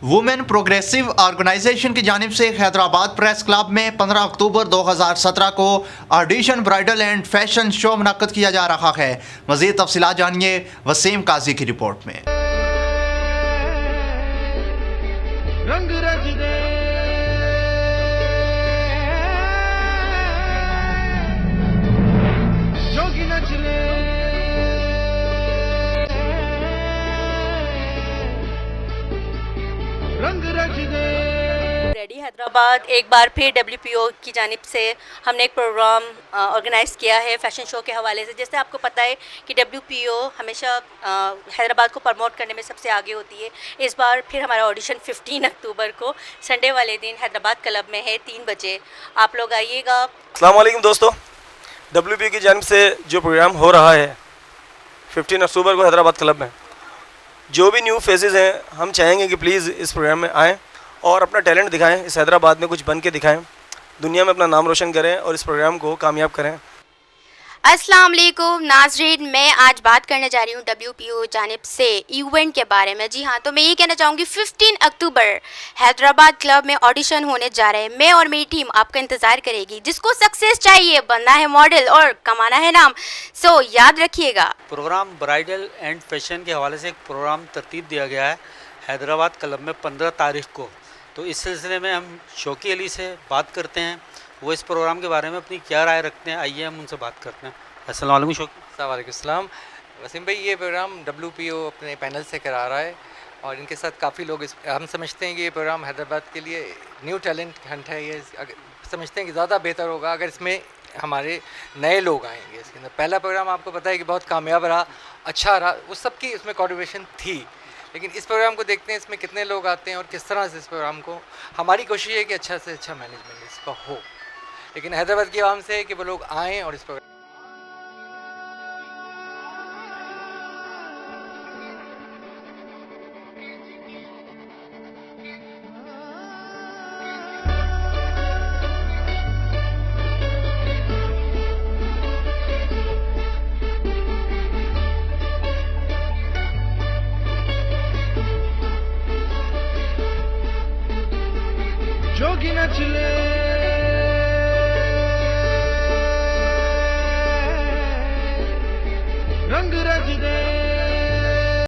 Women progressive organisation की जानिब से हैदराबाद प्रेस क्लब में 15 अक्टूबर 2017 को audition bridal and fashion show मुनक्कद किया जा रहा है। मज़ीद तफसीलात जानिए वसीम काजी की रिपोर्ट में। रंग रच दे जोगी नच ले रेडी हैदराबाद एक बार फिर WPO की जानिब से हमने एक प्रोग्राम ऑर्गेनाइज़ किया है फैशन शो के हवाले से। जैसे आपको पता है कि WPO हमेशा हैदराबाद को प्रमोट करने में सबसे आगे होती है। इस बार फिर हमारा ऑडिशन 15 अक्टूबर को संडे वाले दिन हैदराबाद क्लब में है 3 बजे। आप लोग आइएगा। अस्सलाम वालेकुम दोस्तों, WPO की जानिब से जो प्रोग्राम हो रहा है 15 अक्टूबर को हैदराबाद क्लब में, जो भी न्यू फेसेस हैं, हम चाहेंगे कि प्लीज़ इस प्रोग्राम में आएँ और अपना टैलेंट दिखाएं, इस हैदराबाद में कुछ बन के दिखाएं, दुनिया में अपना नाम रोशन करें और इस प्रोग्राम को कामयाब करें। अस्सलाम वालेकुम नाज़रीन, मैं आज बात करने जा रही हूँ WPO जानिब से इवेंट के बारे में। जी हाँ, तो मैं ये कहना चाहूँगी 15 अक्टूबर हैदराबाद क्लब में ऑडिशन होने जा रहे हैं। मैं और मेरी टीम आपका इंतज़ार करेगी। जिसको सक्सेस चाहिए, बनना है मॉडल और कमाना है नाम, सो याद रखिएगा। प्रोग्राम ब्राइडल एंड फैशन के हवाले से एक प्रोग्राम तरतीब दिया गया है हैदराबाद क्लब में 15 तारीख को। तो इस सिलसिले में हम शौकी अली से बात करते हैं, वो इस प्रोग्राम के बारे में अपनी क्या राय रखते हैं। आइए हम उनसे बात करते हैं। अस्सलाम वालेकुम शौकी। वालेकुम। वसीम भाई, ये प्रोग्राम WPO अपने पैनल से करा रहा है और इनके साथ काफ़ी लोग हम समझते हैं कि ये प्रोग्राम हैदराबाद के लिए न्यू टैलेंट हंट है। ये समझते हैं कि ज़्यादा बेहतर होगा अगर इसमें हमारे नए लोग आएंगे। इसके अंदर पहला प्रोग्राम आपको पता है कि बहुत कामयाब रहा, अच्छा रहा, उस सब की उसमें कॉन्ट्रीब्यूशन थी। लेकिन इस प्रोग्राम को देखते हैं इसमें कितने लोग आते हैं और किस तरह से इस प्रोग्राम को, हमारी कोशिश है कि अच्छा से अच्छा मैनेजमेंट इसका हो। लेकिन हैदराबाद की आवाम से है कि वो लोग आएँ और इस प्रोग्राम जोगी नच ले रंग रच दे।